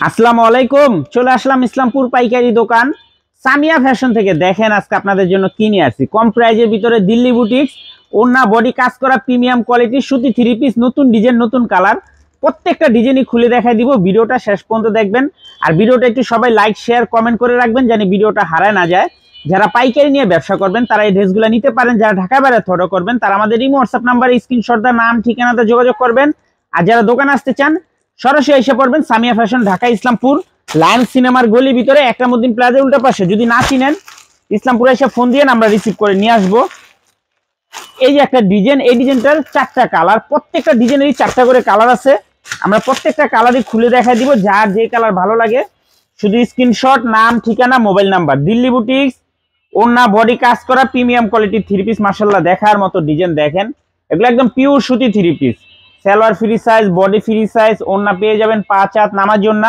আসসালামু আলাইকুম। চলে আসলাম ইসলামপুর পাইকারি দোকান সামিয়া ফ্যাশন থেকে। দেখেন আজকে আপনাদের জন্য কি নিয়ে আসছি। কম প্রাইজের ভিতরে দিল্লি বুটিক্স, ওড়না বডি কাজ করা প্রিমিয়াম কোয়ালিটির সুতি থ্রি পিস, নতুন ডিজাইন, নতুন কালার, প্রত্যেকটা ডিজাইনই খুলে দেখাই দিব। ভিডিওটা শেষ পর্যন্ত দেখবেন। আর ভিডিওটা একটু সবাই লাইক শেয়ার কমেন্ট করে রাখবেন যেন ভিডিওটা হারায় না যায়। যারা পাইকারি নিয়ে ব্যবসা করবেন তারা এই ড্রেসগুলো নিতে পারেন। যারা ঢাকা বাইরে অর্ডার করবেন তারা আমাদের ইমো হোয়াটসঅ্যাপ নাম্বারে স্ক্রিনশট দা নাম ঠিকানাতে যোগাযোগ করবেন। আর যারা দোকানে আসতে চান সরাসরি এসে পড়বেন সামিয়া ফ্যাশন, ঢাকা ইসলামপুর লায়ন সিনেমার গলির ভিতরে একরামউদ্দিন প্লাজার উল্টা পাশে। যদি না চিনেন ইসলামপুরে এসে ফোন দিয়ে আমরা রিসিভ করে নিয়ে আসবো। এই যে একটা ডিজাইন, এই ডিজাইনটার চারটা কালার, প্রত্যেকটা ডিজাইনেরই চারটা করে কালার আছে। আমরা প্রত্যেকটা কালারই খুলে দেখাই দিব। যার যে কালার ভালো লাগে শুধু স্ক্রিনশট, নাম ঠিকানা, মোবাইল নাম্বার। দিল্লি বুটিক্স, ওড়না বডি কাজ করা প্রিমিয়াম কোয়ালিটির থ্রি পিস, মাশাআল্লাহ দেখার মতো ডিজাইন। দেখেন এগুলো একদম পিওর সুতি three piece. Salwar free size, body free size, ওড়না পেয়ে যাবেন 5 হাত নামার জন্য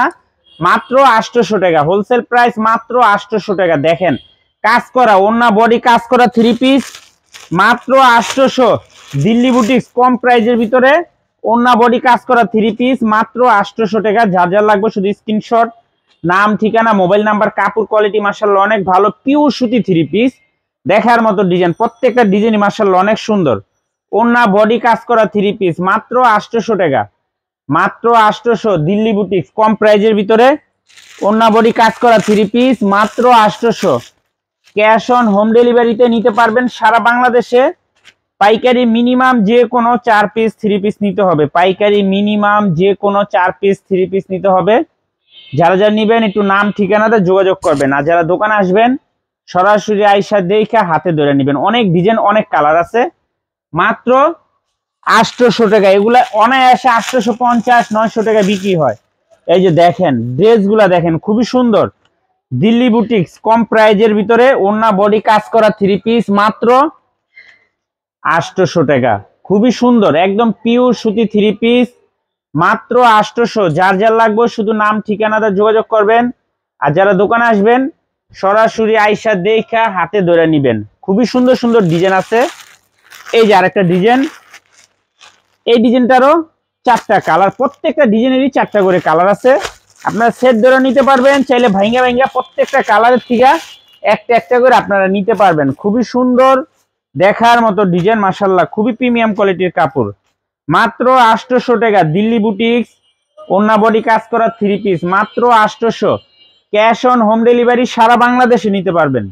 মাত্র 800 টাকা। হোলসেল প্রাইস মাত্র 800 টাকা। দেখেন কাজ করা ওড়না বডি কাজ করা থ্রি পিস মাত্র 800। দিল্লি বুটিক্স কম প্রাইজের ভিতরে ওড়না বডি কাজ করা থ্রি পিস মাত্র 800 টাকা। যার যার লাগবে শুধু স্ক্রিনশট, নাম ঠিকানা, মোবাইল নাম্বার। কাপড় কোয়ালিটি মাশাআল্লাহ অনেক ভালো, পিওর সুতি থ্রি পিস, দেখার মতো ডিজাইন। প্রত্যেকটা ডিজাইনই মাশাআল্লাহ অনেক সুন্দর। ওড়না বডি কাজ করা থ্রি পিস মাত্র 800 টাকা, মাত্র 800। দিল্লি বুটিক্স কম প্রাইজের ভিতরে ওড়না বডি কাজ করা থ্রি পিস মাত্র 800। ক্যাশ অন হোম ডেলিভারিতে নিতে পারবেন সারা বাংলাদেশে। পাইকারি মিনিমাম যে কোনো 4 পিস থ্রি পিস নিতে হবে। পাইকারি মিনিমাম যে কোনো 4 পিস থ্রি পিস নিতে হবে। যারা যারা নিবেন একটু নাম ঠিকানাতে যোগাযোগ করবেন। আর যারা দোকানে আসবেন সরাসরি আইসা দেখে হাতে ধরে নেবেন। অনেক ডিজাইন, অনেক কালার আছে। মাত্র 800 টাকা। এগুলা অনায়াসে 850 900 টাকা বিক্রি হয়। এই যে দেখেন ড্রেসগুলা দেখেন খুবই সুন্দর। দিল্লি বুটিক্স কম প্রাইজের ভিতরে ওড়না বডি কাজ করা থ্রি পিস মাত্র 800 টাকা। খুবই সুন্দর একদম পিওর সুতি থ্রি পিস মাত্র 800। যার যার লাগবে শুধু নাম ঠিকানাতে যোগাযোগ করবেন। আর যারা দোকানে আসবেন সরাসরি আইসা দেখা হাতে ধরে নেবেন। খুবই সুন্দর সুন্দর ডিজাইন আছে। এই যে আরেকটা ডিজাইন, এই ডিজাইনটারও চারটা কালার, প্রত্যেকটা ডিজাইনেরই চারটা করে কালার আছে। আপনারা সেট ধরে নিতে পারবেন, চাইলে ভাঙ্গা ভাঙ্গা প্রত্যেকটা কালারের থেকে একটা একটা করে আপনারা নিতে পারবেন। খুবই সুন্দর দেখার মতো ডিজাইন মাশাআল্লাহ, খুবই প্রিমিয়াম কোয়ালিটির কাপড়। মাত্র 800 টাকা। দিল্লি বুটিক্স ওড়না বডি কাজ করা থ্রি পিস মাত্র 800। ক্যাশ অন হোম ডেলিভারি সারা বাংলাদেশে নিতে পারবেন।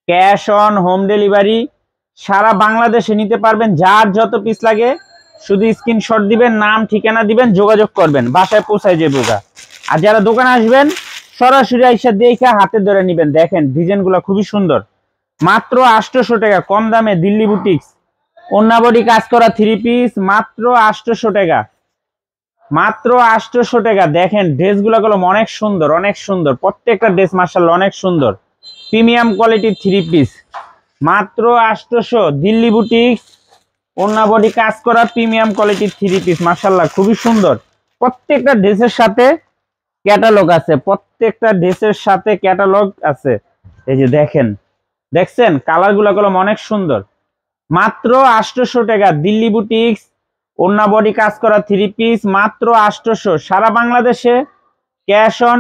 ক্যাশ অন হোম ডেলিভারি সারা বাংলাদেশে নিতে পারবেন। যার যত পিস লাগে শুধু স্ক্রিনশট দিবেন, নাম ঠিকানা দিবেন, যোগাযোগ করবেন, বাসায় পৌঁছায় যাবে। আর যারা দোকানে আসবেন সরাসরি আইসা দেখে হাতে ধরে নেবেন। দেখেন ডিজাইনগুলো খুবই সুন্দর। মাত্র 800 টাকা কম দামে দিল্লি বুটিক্স ওড়না বডি কাজ করা থ্রি পিস মাত্র 800 টাকা, মাত্র 800 টাকা। দেখেন ড্রেসগুলো অনেক সুন্দর, অনেক সুন্দর। প্রত্যেকটা ড্রেস মাশাআল্লাহ অনেক সুন্দর, প্রিমিয়াম কোয়ালিটির থ্রি পিস মাত্র 800। দিল্লি বুটিক্স ওড়না বডি কাজ করা প্রিমিয়াম কোয়ালিটির থ্রি পিস মাশাআল্লাহ খুবই সুন্দর। প্রত্যেকটা ড্রেসের সাথে ক্যাটালগ আছে, প্রত্যেকটা ড্রেসের সাথে ক্যাটালগ আছে। এই যে দেখেন, দেখছেন কালারগুলো অনেক সুন্দর। মাত্র 800 টাকা। দিল্লি বুটিক্স ওড়না বডি কাজ করা থ্রি পিস মাত্র 800। সারা বাংলাদেশে ক্যাশ অন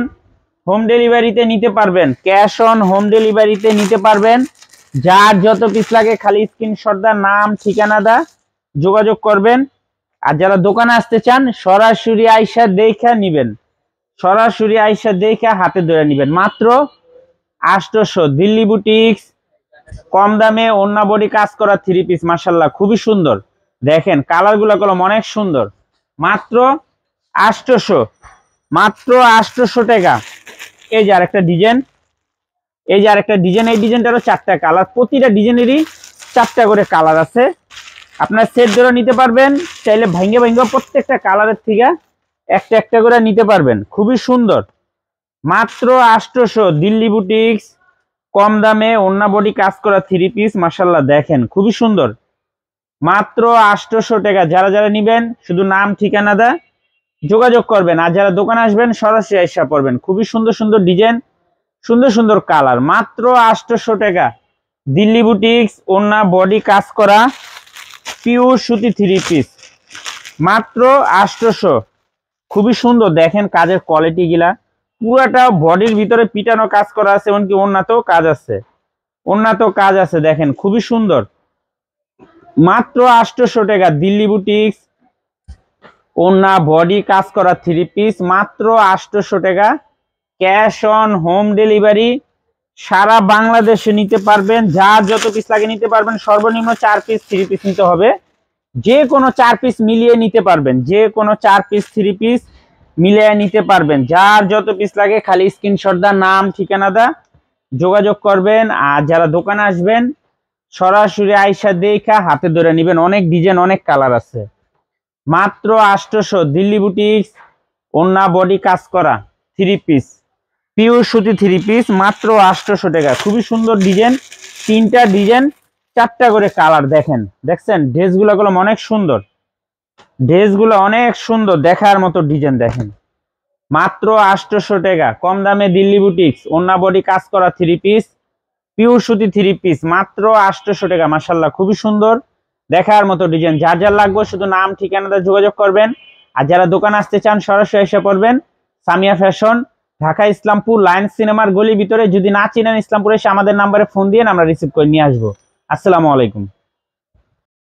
হোম ডেলিভারিতে নিতে পারবেন। ক্যাশ অন হোম ডেলিভারিতে নিতে পারবেন। যার যত পিস লাগে খালি স্ক্রিনশট দা, নাম ঠিকানা দা, যোগাযোগ করবেন। আর যারা দোকানে আসতে চান সরাসরি আইসা দেখা নিবেন, সরাসরি আইসা দেখা হাতে ধরে নিবেন। মাত্র 800। দিল্লি বুটিক্স কম দামে ওড়না বডি কাজ করা থ্রি পিস মাশাআল্লাহ খুবই সুন্দর। দেখেন কালারগুলো অনেক সুন্দর। মাত্র 800, মাত্র 800 টাকা। এই যে আরেকটা ডিজাইন, এই যে আরেকটা ডিজাইন, এই ডিজাইনটারও চারটা কালার, প্রতিটা ডিজাইনেরই চারটা করে কালার আছে। আপনার সেট ধরে নিতে পারবেন, চাইলে ভাঙ্গে ভাঙ্গে প্রত্যেকটা কালারের থেকে একটা একটা করে নিতে পারবেন। খুবই সুন্দর। মাত্র 800। দিল্লি বুটিক্স কম দামে ওড়না বডি কাজ করা থ্রি পিস মাশাআল্লাহ দেখেন খুবই সুন্দর। মাত্র 800 টাকা। যারা যারা নিবেন শুধু নাম ঠিকানা দা যোগাযোগ করবেন। আর যারা দোকানে আসবেন সরাসরি আইসা পড়বেন। খুবই সুন্দর সুন্দর ডিজাইন, সুন্দর সুন্দর কালার। মাত্র 800 টাকা। দিল্লি বুটিক্স ওড়না বডি কাজ করা পিওর সুতি থ্রি পিস মাত্র 800। খুবই সুন্দর, দেখেন কাজের কোয়ালিটি গুলা পুরাটা বডির ভিতরে পিটানো কাজ করা আছে, এমনকি ওন্নাতেও কাজ আছে, ওন্নাতেও কাজ আছে, দেখেন খুবই সুন্দর। মাত্র 800 টাকা দিল্লি বুটিক্স ওন্না বডি কাজ করা 3 পিস, মাত্র 800 টাকা। ক্যাশ অন হোম ডেলিভারি, সারা বাংলাদেশে নিতে পারবেন, যার যত পিস লাগে নিতে পারবেন। সর্বনিম্ন 4 পিস 3 পিস নিতে হবে, যে কোনো 4 পিস মিলিয়ে নিতে পারবেন, যে কোনো 4 পিস 3 পিস মিলিয়ে নিতে পারবেন। যার যত পিস লাগে খালি স্ক্রিনশট দা, নাম ঠিকানা দা যোগাযোগ করবেন। আর যারা দোকানে আসবেন সরাসরি আইসা দেখা হাতে ধরে নেবেন, অনেক ডিজাইন অনেক কালার আছে। মাত্র 800 দিল্লি বুটিক্স ওন্না বডি কাজ করা 3 পিস, পিওর সুতি 3 পিস, মাত্র 800 টাকা। খুবই সুন্দর ডিজাইন, 3টা ডিজাইন 4টা করে কালার, দেখেন দেখছেন ড্রেসগুলো অনেক সুন্দর, ড্রেসগুলো অনেক সুন্দর, দেখার মতো ডিজাইন। দেখেন মাত্র 800 টাকা, কম দামে দিল্লি বুটিক্স ওন্না বডি কাজ করা 3 পিস, পিওর সুতি 3 পিস, মাত্র 800 টাকা। মাশাআল্লাহ খুবই সুন্দর, দেখার মতো ডিজাইন। যার যার লাগবে শুধু নাম ঠিকানাটা যোগাযোগ করবেন। আর যারা দোকানে আসতে চান সরাসরি এসে পড়বেন সামিয়া ফ্যাশন, ঢাকা ইসলামপুর লায়ন্স সিনেমার গলির ভিতরে। যদি না চিনেন ইসলামপুরে এসে আমাদের নাম্বারে ফোন দিয়ে আমরা রিসিভ করে নিয়ে আসবো। আসসালামু আলাইকুম।